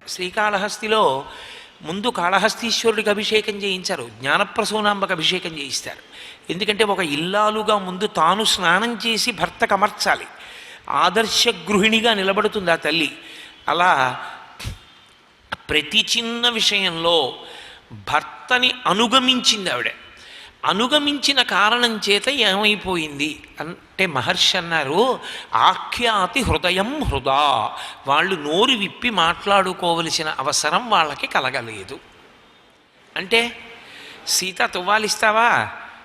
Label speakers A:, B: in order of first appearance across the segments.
A: శ్రీకాళహస్తిలో ముందు కాళహస్తీశ్వరుడికి అభిషేకం చేయించారు, జ్ఞానప్రసూనాంబకు అభిషేకం చేయిస్తారు. ఎందుకంటే ఒక ఇల్లాలుగా ముందు తాను స్నానం చేసి భర్తకు అమర్చాలి. ఆదర్శ గృహిణిగా నిలబడుతుంది ఆ తల్లి. అలా ప్రతి చిన్న విషయంలో భర్తని అనుగమించింది ఆవిడ. అనుగమించిన కారణం చేత ఏమైపోయింది అంటే మహర్షి అన్నారు, ఆఖ్యాతి హృదయం హృదా. వాళ్ళు నోరు విప్పి మాట్లాడుకోవలసిన అవసరం వాళ్ళకి కలగలేదు. అంటే సీత తువ్వాలిస్తావా,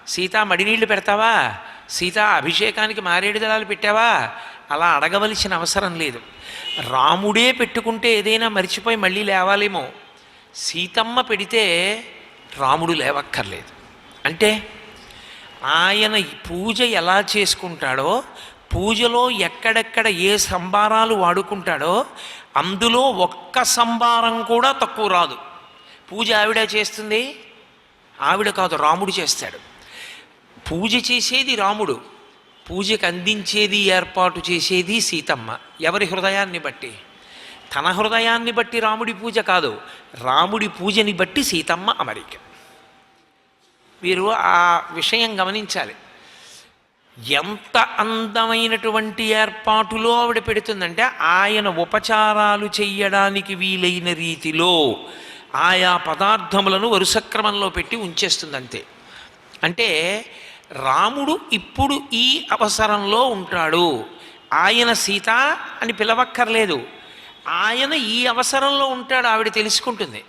A: సీత మడినీళ్ళు పెడతావా, సీత అభిషేకానికి మారేడు దళాలు పెట్టావా, అలా అడగవలసిన అవసరం లేదు. రాముడే పెట్టుకుంటే ఏదైనా మర్చిపోయి మళ్ళీ లేవాలేమో, సీతమ్మ పెడితే రాముడు లేవక్కర్లేదు. అంటే ఆయన పూజ ఎలా చేసుకుంటాడో, పూజలో ఎక్కడెక్కడ ఏ సంబారాలు వాడుకుంటాడో అందులో ఒక్క సంబారం కూడా తక్కువ రాదు. పూజ ఆవిడ చేస్తుంది, ఆవిడ కాదు రాముడు చేస్తాడు. పూజ చేసేది రాముడు, పూజకు అందించేది ఏర్పాటు చేసేది సీతమ్మ. ఎవరి హృదయాన్ని బట్టి? తన హృదయాన్ని బట్టి రాముడి పూజ కాదు, రాముడి పూజని బట్టి సీతమ్మ అమరిక. వీరు ఆ విషయం గమనించాలి. ఎంత అందమైనటువంటి ఏర్పాటులో ఆవిడ పెడుతుందంటే ఆయన ఉపచారాలు చెయ్యడానికి వీలైన రీతిలో ఆయా పదార్థములను వరుసక్రమంలో పెట్టి ఉంచేస్తుంది అంతే. అంటే రాముడు ఇప్పుడు ఈ అవసరంలో ఉంటాడు, ఆయన సీత అని పిలవక్కర్లేదు, ఆయన ఈ అవసరంలో ఉంటాడు ఆవిడ తెలుసుకుంటుంది,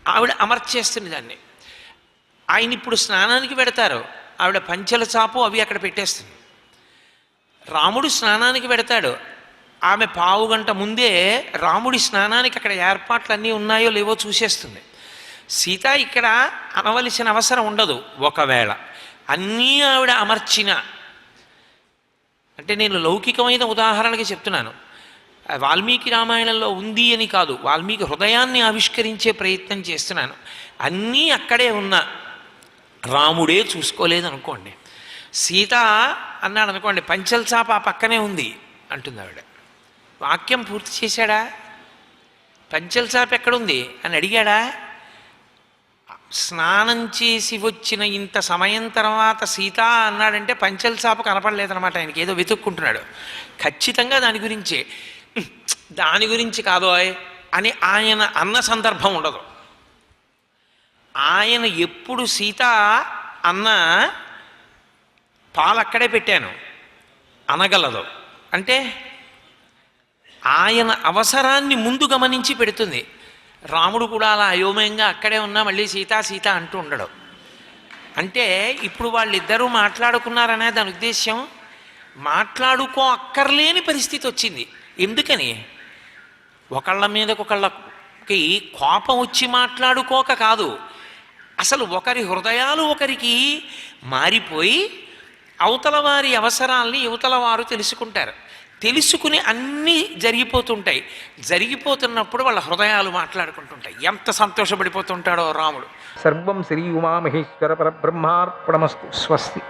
A: ఆవిడ అమర్చేస్తుంది దాన్ని. ఆయన ఇప్పుడు స్నానానికి పెడతారు, ఆవిడ పంచెల చాపు అవి అక్కడ పెట్టేస్తుంది. రాముడు స్నానానికి పెడతాడు, ఆమె పావుగంట ముందే రాముడి స్నానానికి అక్కడ ఏర్పాట్లు అన్నీ ఉన్నాయో లేవో చూసేస్తుంది. సీత ఇక్కడ అనవలసిన అవసరం ఉండదు. ఒకవేళ అన్నీ ఆవిడ అమర్చిన, అంటే నేను లౌకికమైన ఉదాహరణకి చెప్తున్నాను, వాల్మీకి రామాయణంలో ఉంది అని కాదు, వాల్మీకి హృదయాన్ని ఆవిష్కరించే ప్రయత్నం చేస్తున్నాను. అన్నీ అక్కడే ఉన్న రాముడే చూసుకోలేదనుకోండి, సీత అన్నాడు అనుకోండి, పంచల చాప ఆ పక్కనే ఉంది అంటుంది ఆవిడ. వాక్యం పూర్తి చేశాడా? పంచల చాప ఎక్కడుంది అని అడిగాడా? స్నానం చేసి వచ్చిన ఇంత సమయం తర్వాత సీత అన్నాడంటే పంచల చాప కనపడలేదన్నమాట. ఆయనకి ఏదో వెతుక్కుంటున్నాడు. ఖచ్చితంగా దాని గురించి కాదోయ్ అని ఆయన అన్న సందర్భం ఉండదు. ఆయన ఎప్పుడు సీత అన్న పాలక్కడే పెట్టాను అనగలదు. అంటే ఆయన అవసరాన్ని ముందు గమనించి పెడుతుంది. రాముడు కూడా అలా అయోమయంగా అక్కడే ఉన్నా మళ్ళీ సీత సీత అంటూ ఉండడు. అంటే ఇప్పుడు వాళ్ళిద్దరూ మాట్లాడుకున్నారనే దాని ఉద్దేశ్యం, మాట్లాడుకో అక్కర్లేని పరిస్థితి వచ్చింది. ఎందుకని? ఒకళ్ళ మీదకొకళ్ళకి కోపం వచ్చి మాట్లాడుకోక కాదు, అసలు ఒకరి హృదయాలు ఒకరికి మారిపోయి అవతల వారి అవసరాల్ని యువతల వారు తెలుసుకుంటారు. తెలుసుకుని అన్నీ జరిగిపోతుంటాయి. జరిగిపోతున్నప్పుడు వాళ్ళ హృదయాలు మాట్లాడుకుంటుంటాయి. ఎంత సంతోషపడిపోతుంటాడో రాముడు. సర్వం శ్రీ ఉమామహేశ్వర పరబ్రహ్మార్పణమస్తు. స్వస్తి.